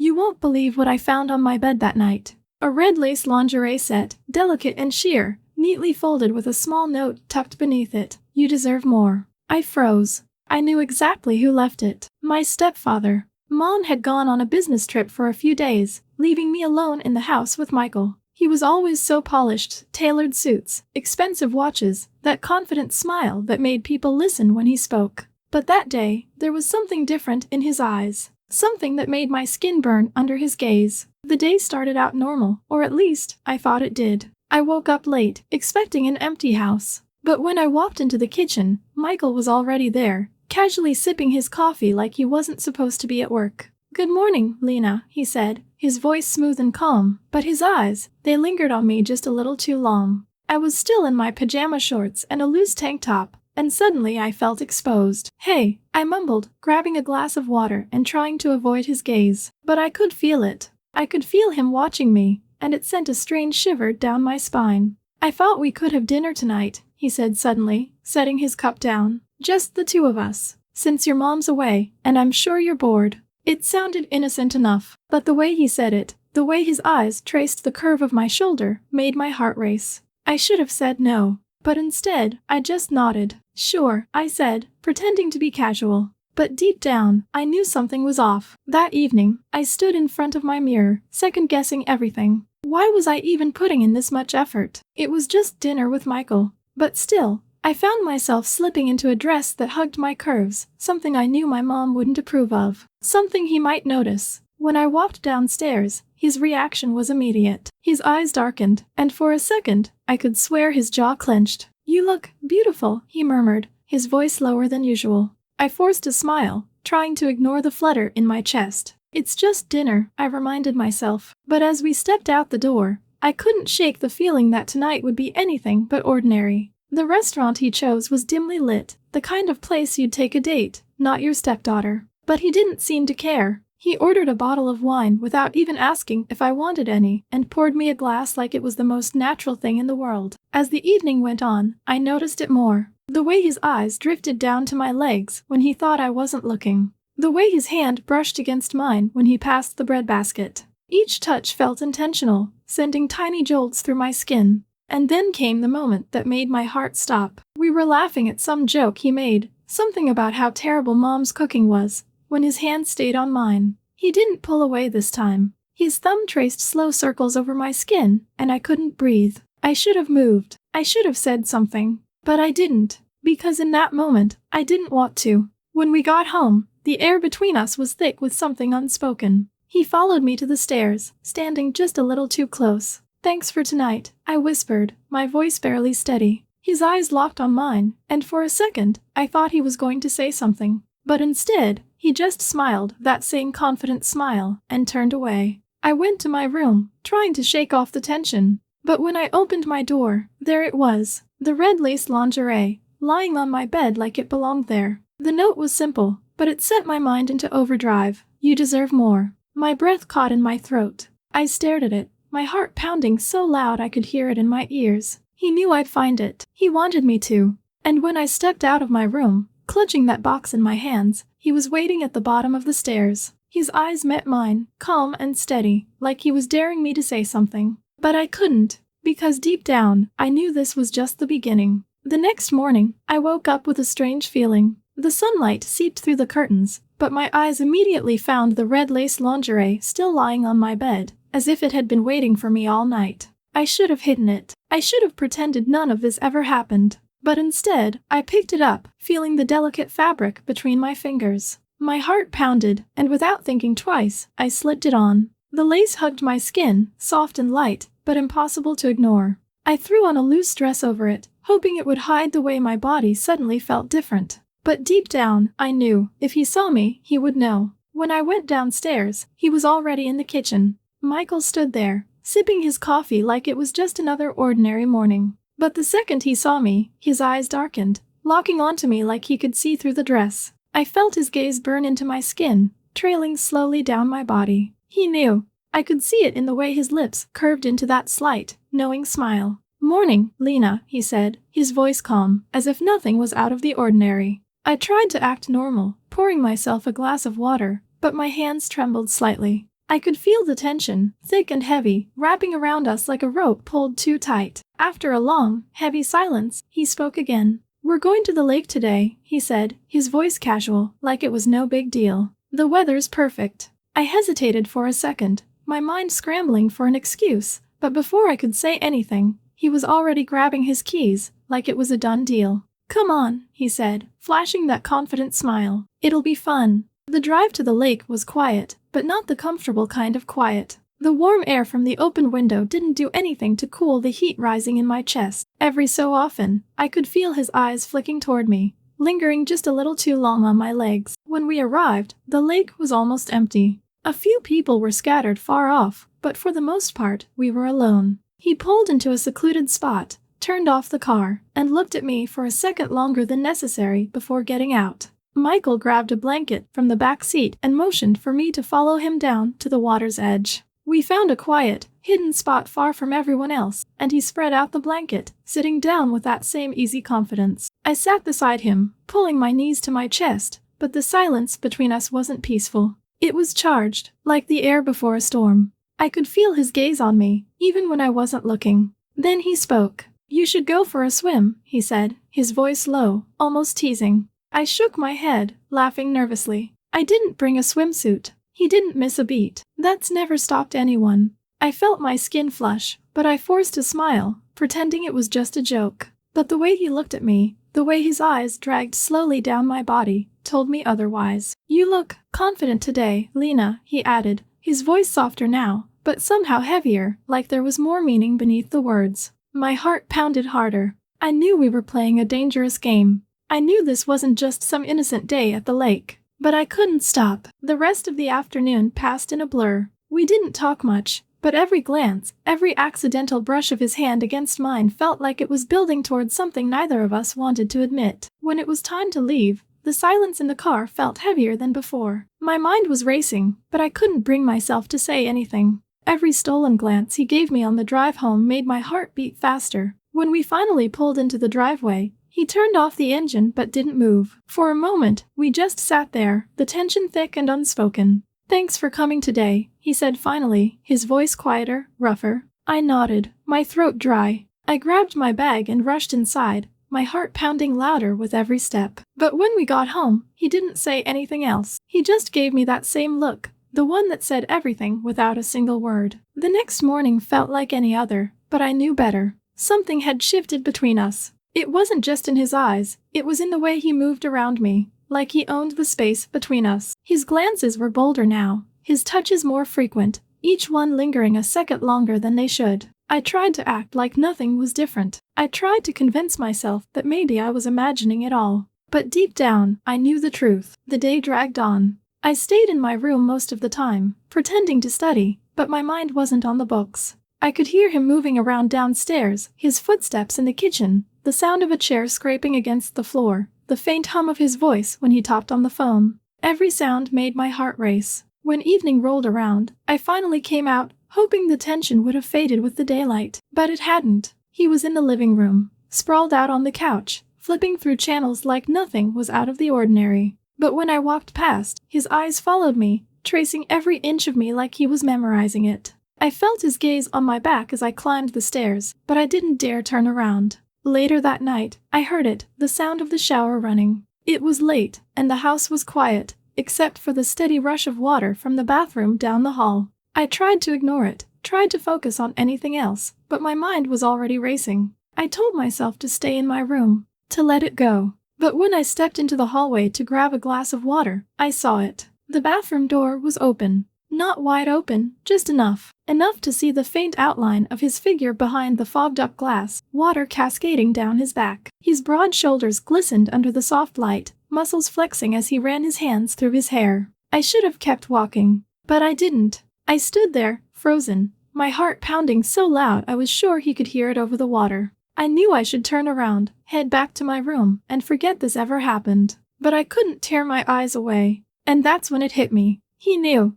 You won't believe what I found on my bed that night. A red lace lingerie set, delicate and sheer, neatly folded with a small note tucked beneath it. You deserve more. I froze. I knew exactly who left it. My stepfather. Mom had gone on a business trip for a few days, leaving me alone in the house with Michael. He was always so polished, tailored suits, expensive watches, that confident smile that made people listen when he spoke. But that day, there was something different in his eyes. Something that made my skin burn under his gaze. The day started out normal, or at least, I thought it did. I woke up late, expecting an empty house. But when I walked into the kitchen, Michael was already there, casually sipping his coffee like he wasn't supposed to be at work. "Good morning, Lina," he said, his voice smooth and calm, but his eyes, they lingered on me just a little too long. I was still in my pajama shorts and a loose tank top, and suddenly I felt exposed. "Hey," I mumbled, grabbing a glass of water and trying to avoid his gaze. But I could feel it. I could feel him watching me, and it sent a strange shiver down my spine. "I thought we could have dinner tonight," he said suddenly, setting his cup down. "Just the two of us, since your mom's away, and I'm sure you're bored." It sounded innocent enough, but the way he said it, the way his eyes traced the curve of my shoulder, made my heart race. I should have said no, but instead, I just nodded. "Sure," I said, pretending to be casual. But deep down, I knew something was off. That evening, I stood in front of my mirror, second-guessing everything. Why was I even putting in this much effort? It was just dinner with Michael. But still, I found myself slipping into a dress that hugged my curves, something I knew my mom wouldn't approve of, something he might notice. When I walked downstairs, his reaction was immediate. His eyes darkened, and for a second, I could swear his jaw clenched. "You look beautiful," he murmured, his voice lower than usual. I forced a smile, trying to ignore the flutter in my chest. "It's just dinner," I reminded myself. But as we stepped out the door, I couldn't shake the feeling that tonight would be anything but ordinary. The restaurant he chose was dimly lit, the kind of place you'd take a date, not your stepdaughter. But he didn't seem to care. He ordered a bottle of wine without even asking if I wanted any, and poured me a glass like it was the most natural thing in the world. As the evening went on, I noticed it more. The way his eyes drifted down to my legs when he thought I wasn't looking. The way his hand brushed against mine when he passed the breadbasket. Each touch felt intentional, sending tiny jolts through my skin. And then came the moment that made my heart stop. We were laughing at some joke he made, something about how terrible Mom's cooking was, when his hand stayed on mine. He didn't pull away this time. His thumb traced slow circles over my skin, and I couldn't breathe. I should have moved. I should have said something. But I didn't, because in that moment, I didn't want to. When we got home, the air between us was thick with something unspoken. He followed me to the stairs, standing just a little too close. "Thanks for tonight," I whispered, my voice barely steady. His eyes locked on mine, and for a second, I thought he was going to say something. But instead, he just smiled, that same confident smile, and turned away. I went to my room, trying to shake off the tension. But when I opened my door, there it was, the red lace lingerie, lying on my bed like it belonged there. The note was simple, but it sent my mind into overdrive. "You deserve more." My breath caught in my throat. I stared at it, my heart pounding so loud I could hear it in my ears. He knew I'd find it. He wanted me to. And when I stepped out of my room, clutching that box in my hands, he was waiting at the bottom of the stairs. His eyes met mine, calm and steady, like he was daring me to say something. But I couldn't, because deep down, I knew this was just the beginning. The next morning, I woke up with a strange feeling. The sunlight seeped through the curtains, but my eyes immediately found the red lace lingerie still lying on my bed, as if it had been waiting for me all night. I should have hidden it. I should have pretended none of this ever happened. But instead, I picked it up, feeling the delicate fabric between my fingers. My heart pounded, and without thinking twice, I slipped it on. The lace hugged my skin, soft and light, but impossible to ignore. I threw on a loose dress over it, hoping it would hide the way my body suddenly felt different. But deep down, I knew, if he saw me, he would know. When I went downstairs, he was already in the kitchen. Michael stood there, sipping his coffee like it was just another ordinary morning. But the second he saw me, his eyes darkened, locking onto me like he could see through the dress. I felt his gaze burn into my skin, trailing slowly down my body. He knew. I could see it in the way his lips curved into that slight, knowing smile. "Morning, Lina," he said, his voice calm, as if nothing was out of the ordinary. I tried to act normal, pouring myself a glass of water, but my hands trembled slightly. I could feel the tension, thick and heavy, wrapping around us like a rope pulled too tight. After a long, heavy silence, he spoke again. "We're going to the lake today," he said, his voice casual, like it was no big deal. "The weather's perfect." I hesitated for a second, my mind scrambling for an excuse, but before I could say anything, he was already grabbing his keys, like it was a done deal. "Come on," he said, flashing that confident smile. "It'll be fun." The drive to the lake was quiet, but not the comfortable kind of quiet. The warm air from the open window didn't do anything to cool the heat rising in my chest. Every so often, I could feel his eyes flicking toward me, lingering just a little too long on my legs. When we arrived, the lake was almost empty. A few people were scattered far off, but for the most part, we were alone. He pulled into a secluded spot, turned off the car, and looked at me for a second longer than necessary before getting out. Michael grabbed a blanket from the back seat and motioned for me to follow him down to the water's edge. We found a quiet, hidden spot far from everyone else, and he spread out the blanket, sitting down with that same easy confidence. I sat beside him, pulling my knees to my chest, but the silence between us wasn't peaceful. It was charged, like the air before a storm. I could feel his gaze on me, even when I wasn't looking. Then he spoke. "You should go for a swim," he said, his voice low, almost teasing. I shook my head, laughing nervously. I didn't bring a swimsuit. He didn't miss a beat. That's never stopped anyone. I felt my skin flush, but I forced a smile, pretending it was just a joke. But the way he looked at me, the way his eyes dragged slowly down my body, told me otherwise. "You look confident today, Lina," he added, his voice softer now, but somehow heavier, like there was more meaning beneath the words. My heart pounded harder. I knew we were playing a dangerous game. I knew this wasn't just some innocent day at the lake. But I couldn't stop. The rest of the afternoon passed in a blur. We didn't talk much, but every glance, every accidental brush of his hand against mine felt like it was building towards something neither of us wanted to admit. When it was time to leave, the silence in the car felt heavier than before. My mind was racing, but I couldn't bring myself to say anything. Every stolen glance he gave me on the drive home made my heart beat faster. When we finally pulled into the driveway, he turned off the engine but didn't move. For a moment, we just sat there, the tension thick and unspoken. "Thanks for coming today," he said finally, his voice quieter, rougher. I nodded, my throat dry. I grabbed my bag and rushed inside, my heart pounding louder with every step. But when we got home, he didn't say anything else. He just gave me that same look, the one that said everything without a single word. The next morning felt like any other, but I knew better. Something had shifted between us. It wasn't just in his eyes, it was in the way he moved around me, like he owned the space between us. His glances were bolder now, his touches more frequent, each one lingering a second longer than they should. I tried to act like nothing was different. I tried to convince myself that maybe I was imagining it all. But deep down, I knew the truth. The day dragged on. I stayed in my room most of the time, pretending to study, but my mind wasn't on the books. I could hear him moving around downstairs, his footsteps in the kitchen, the sound of a chair scraping against the floor, the faint hum of his voice when he talked on the phone. Every sound made my heart race. When evening rolled around, I finally came out, hoping the tension would have faded with the daylight. But it hadn't. He was in the living room, sprawled out on the couch, flipping through channels like nothing was out of the ordinary. But when I walked past, his eyes followed me, tracing every inch of me like he was memorizing it. I felt his gaze on my back as I climbed the stairs, but I didn't dare turn around. Later that night, I heard it, the sound of the shower running. It was late, and the house was quiet, except for the steady rush of water from the bathroom down the hall. I tried to ignore it, tried to focus on anything else, but my mind was already racing. I told myself to stay in my room, to let it go. But when I stepped into the hallway to grab a glass of water, I saw it. The bathroom door was open. Not wide open, just enough to see the faint outline of his figure behind the fogged-up glass, water cascading down his back. His broad shoulders glistened under the soft light, muscles flexing as he ran his hands through his hair. I should have kept walking, but I didn't. I stood there, frozen, my heart pounding so loud I was sure he could hear it over the water. I knew I should turn around, head back to my room, and forget this ever happened. But I couldn't tear my eyes away. And that's when it hit me. He knew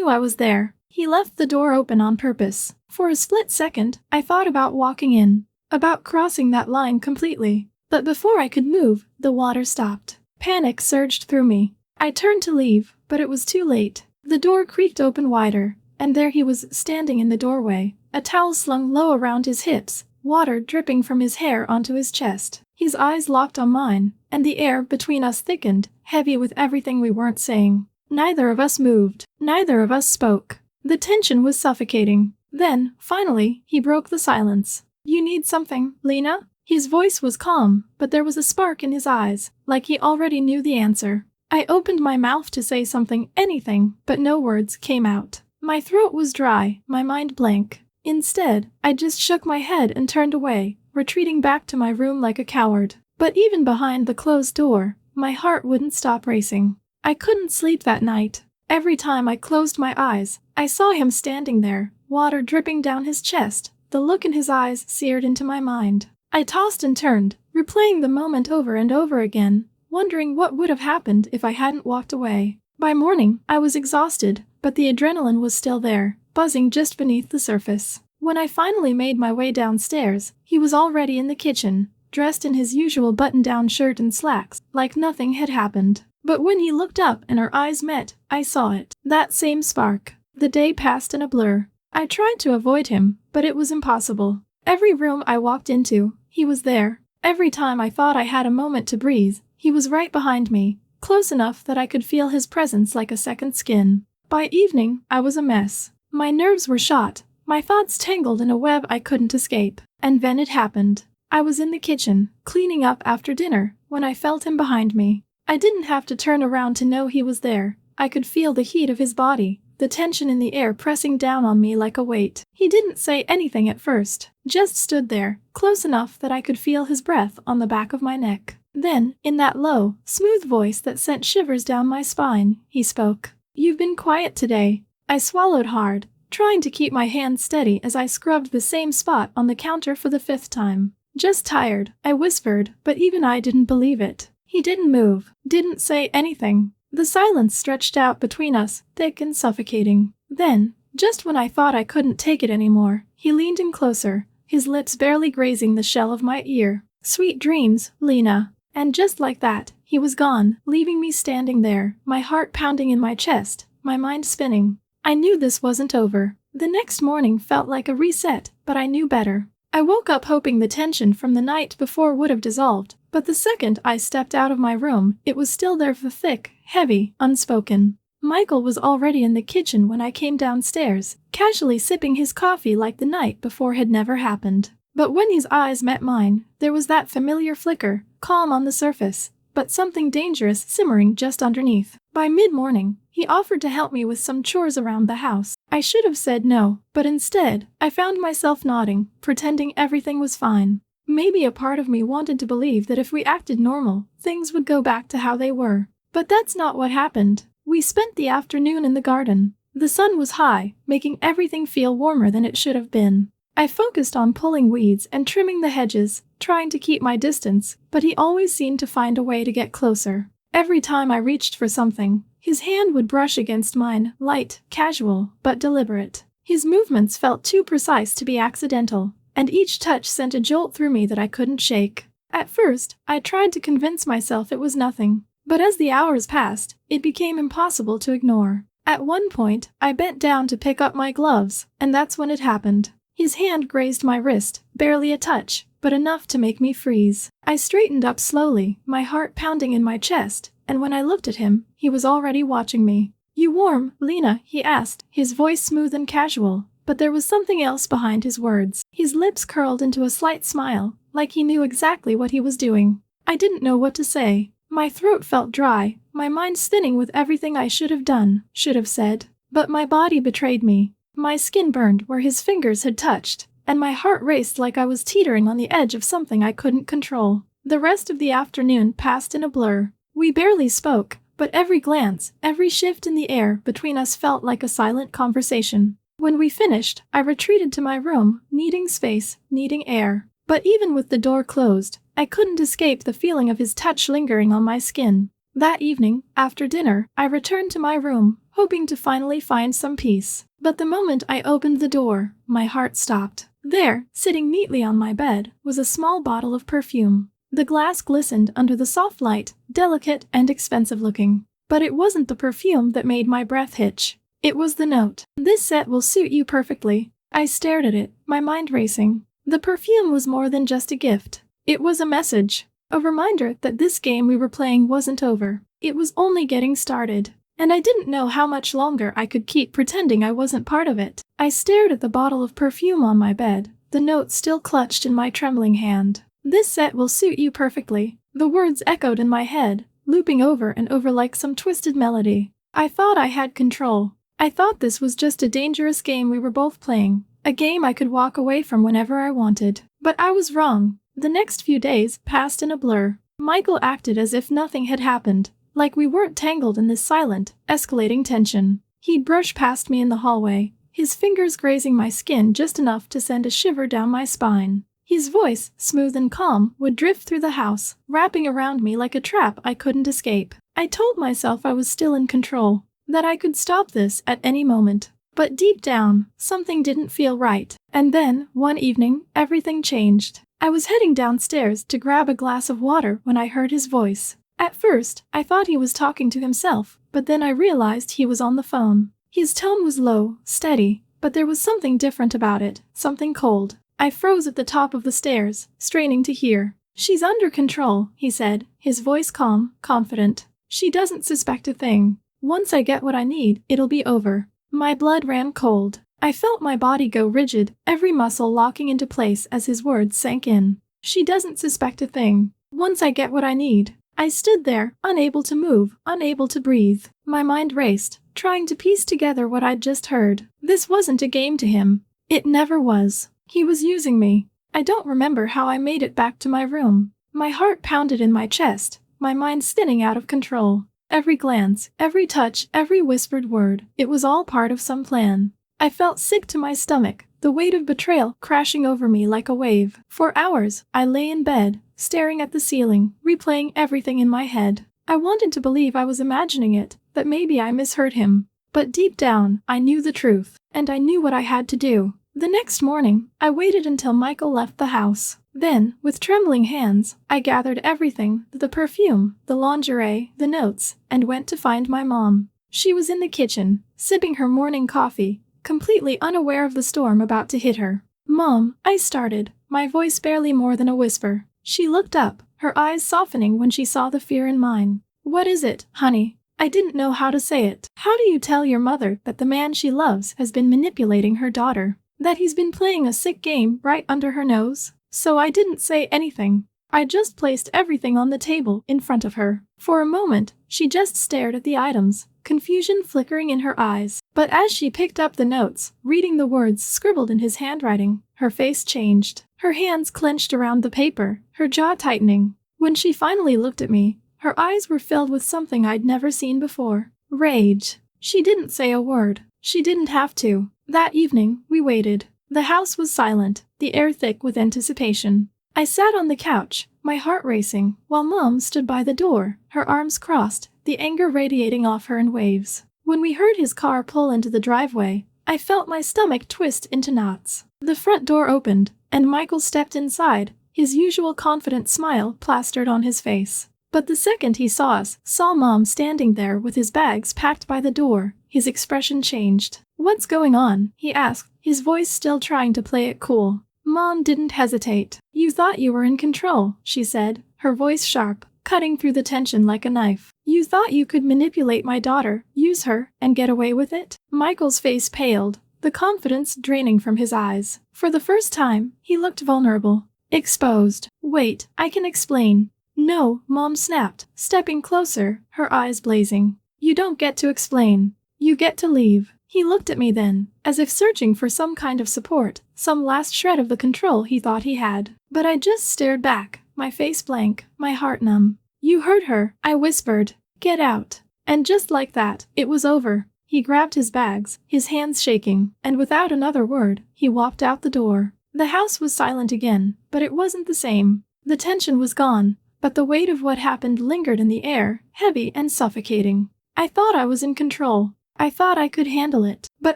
I was there. He left the door open on purpose. For a split second, I thought about walking in, about crossing that line completely. But before I could move, the water stopped. Panic surged through me. I turned to leave, but it was too late. The door creaked open wider, and there he was standing in the doorway, a towel slung low around his hips, water dripping from his hair onto his chest. His eyes locked on mine, and the air between us thickened, heavy with everything we weren't saying. Neither of us moved. Neither of us spoke. The tension was suffocating. Then, finally, he broke the silence. "You need something, Lina?" His voice was calm, but there was a spark in his eyes, like he already knew the answer. I opened my mouth to say something, anything, but no words came out. My throat was dry, my mind blank. Instead, I just shook my head and turned away, retreating back to my room like a coward. But even behind the closed door, my heart wouldn't stop racing. I couldn't sleep that night. Every time I closed my eyes, I saw him standing there, water dripping down his chest. The look in his eyes seared into my mind. I tossed and turned, replaying the moment over and over again, wondering what would have happened if I hadn't walked away. By morning, I was exhausted, but the adrenaline was still there, buzzing just beneath the surface. When I finally made my way downstairs, he was already in the kitchen, dressed in his usual button-down shirt and slacks, like nothing had happened. But when he looked up and our eyes met, I saw it. That same spark. The day passed in a blur. I tried to avoid him, but it was impossible. Every room I walked into, he was there. Every time I thought I had a moment to breathe, he was right behind me, close enough that I could feel his presence like a second skin. By evening, I was a mess. My nerves were shot, my thoughts tangled in a web I couldn't escape. And then it happened. I was in the kitchen, cleaning up after dinner, when I felt him behind me. I didn't have to turn around to know he was there. I could feel the heat of his body, the tension in the air pressing down on me like a weight. He didn't say anything at first, just stood there, close enough that I could feel his breath on the back of my neck. Then, in that low, smooth voice that sent shivers down my spine, he spoke. "You've been quiet today." I swallowed hard, trying to keep my hand steady as I scrubbed the same spot on the counter for the 5th time. "Just tired," I whispered, but even I didn't believe it. He didn't move, didn't say anything. The silence stretched out between us, thick and suffocating. Then, just when I thought I couldn't take it anymore, he leaned in closer, his lips barely grazing the shell of my ear. "Sweet dreams, Lina." And just like that, he was gone, leaving me standing there, my heart pounding in my chest, my mind spinning. I knew this wasn't over. The next morning felt like a reset, but I knew better. I woke up hoping the tension from the night before would have dissolved, but the second I stepped out of my room, it was still there, thick, heavy, unspoken. Michael was already in the kitchen when I came downstairs, casually sipping his coffee like the night before had never happened. But when his eyes met mine, there was that familiar flicker, calm on the surface, but something dangerous simmering just underneath. By mid-morning, he offered to help me with some chores around the house. I should have said no, but instead, I found myself nodding, pretending everything was fine. Maybe a part of me wanted to believe that if we acted normal, things would go back to how they were. But that's not what happened. We spent the afternoon in the garden. The sun was high, making everything feel warmer than it should have been. I focused on pulling weeds and trimming the hedges, trying to keep my distance, but he always seemed to find a way to get closer. Every time I reached for something, his hand would brush against mine, light, casual, but deliberate. His movements felt too precise to be accidental, and each touch sent a jolt through me that I couldn't shake. At first, I tried to convince myself it was nothing, but as the hours passed, it became impossible to ignore. At one point, I bent down to pick up my gloves, and that's when it happened. His hand grazed my wrist, barely a touch, but enough to make me freeze. I straightened up slowly, my heart pounding in my chest, and when I looked at him, he was already watching me. "You warm, Lina?" he asked, his voice smooth and casual, but there was something else behind his words. His lips curled into a slight smile, like he knew exactly what he was doing. I didn't know what to say. My throat felt dry, my mind spinning with everything I should have done, should have said. But my body betrayed me. My skin burned where his fingers had touched, and my heart raced like I was teetering on the edge of something I couldn't control. The rest of the afternoon passed in a blur. We barely spoke, but every glance, every shift in the air between us felt like a silent conversation. When we finished, I retreated to my room, needing space, needing air. But even with the door closed, I couldn't escape the feeling of his touch lingering on my skin. That evening, after dinner, I returned to my room, hoping to finally find some peace. But the moment I opened the door, my heart stopped. There, sitting neatly on my bed, was a small bottle of perfume. The glass glistened under the soft light, delicate and expensive looking. But it wasn't the perfume that made my breath hitch. It was the note. "This set will suit you perfectly." I stared at it, my mind racing. The perfume was more than just a gift. It was a message. A reminder that this game we were playing wasn't over. It was only getting started. And I didn't know how much longer I could keep pretending I wasn't part of it. I stared at the bottle of perfume on my bed, the note still clutched in my trembling hand. "This set will suit you perfectly." The words echoed in my head, looping over and over like some twisted melody. I thought I had control. I thought this was just a dangerous game we were both playing, a game I could walk away from whenever I wanted. But I was wrong. The next few days passed in a blur. Michael acted as if nothing had happened, like we weren't tangled in this silent, escalating tension. He'd brush past me in the hallway, his fingers grazing my skin just enough to send a shiver down my spine. His voice, smooth and calm, would drift through the house, wrapping around me like a trap I couldn't escape. I told myself I was still in control, that I could stop this at any moment. But deep down, something didn't feel right. And then, one evening, everything changed. I was heading downstairs to grab a glass of water when I heard his voice. At first, I thought he was talking to himself, but then I realized he was on the phone. His tone was low, steady, but there was something different about it, something cold. I froze at the top of the stairs, straining to hear. "She's under control," he said, his voice calm, confident. "She doesn't suspect a thing. Once I get what I need, it'll be over." My blood ran cold. I felt my body go rigid, every muscle locking into place as his words sank in. "She doesn't suspect a thing. Once I get what I need." I stood there, unable to move, unable to breathe. My mind raced, trying to piece together what I'd just heard. This wasn't a game to him. It never was. He was using me. I don't remember how I made it back to my room. My heart pounded in my chest, my mind spinning out of control. Every glance, every touch, every whispered word, it was all part of some plan. I felt sick to my stomach, the weight of betrayal crashing over me like a wave. For hours, I lay in bed, staring at the ceiling, replaying everything in my head. I wanted to believe I was imagining it, that maybe I misheard him. But deep down, I knew the truth, and I knew what I had to do. The next morning, I waited until Michael left the house. Then, with trembling hands, I gathered everything, the perfume, the lingerie, the notes, and went to find my mom. She was in the kitchen, sipping her morning coffee, completely unaware of the storm about to hit her. "Mom," I started, my voice barely more than a whisper. She looked up, her eyes softening when she saw the fear in mine. "What is it, honey?" I didn't know how to say it. "How do you tell your mother that the man she loves has been manipulating her daughter? That he's been playing a sick game right under her nose?" So I didn't say anything. I just placed everything on the table in front of her. For a moment, she just stared at the items, confusion flickering in her eyes. But as she picked up the notes, reading the words scribbled in his handwriting, her face changed. Her hands clenched around the paper, her jaw tightening. When she finally looked at me, her eyes were filled with something I'd never seen before. Rage. She didn't say a word. She didn't have to. That evening, we waited. The house was silent, the air thick with anticipation. I sat on the couch, my heart racing, while Mom stood by the door, her arms crossed, the anger radiating off her in waves. When we heard his car pull into the driveway, I felt my stomach twist into knots. The front door opened, and Michael stepped inside, his usual confident smile plastered on his face. But the second he saw us, saw Mom standing there with his bags packed by the door, his expression changed. "What's going on?" he asked, his voice still trying to play it cool. Mom didn't hesitate. "You thought you were in control," she said, her voice sharp, cutting through the tension like a knife. "You thought you could manipulate my daughter, use her, and get away with it?" Michael's face paled, the confidence draining from his eyes. For the first time, he looked vulnerable, exposed. "Wait, I can explain." "No," Mom snapped, stepping closer, her eyes blazing. "You don't get to explain. You get to leave." He looked at me then, as if searching for some kind of support, some last shred of the control he thought he had. But I just stared back, my face blank, my heart numb. "You heard her," I whispered. "Get out." And just like that, it was over. He grabbed his bags, his hands shaking, and without another word, he walked out the door. The house was silent again, but it wasn't the same. The tension was gone, but the weight of what happened lingered in the air, heavy and suffocating. I thought I was in control. I thought I could handle it. But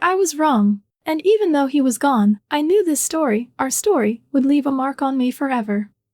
I was wrong. And even though he was gone, I knew this story, our story, would leave a mark on me forever.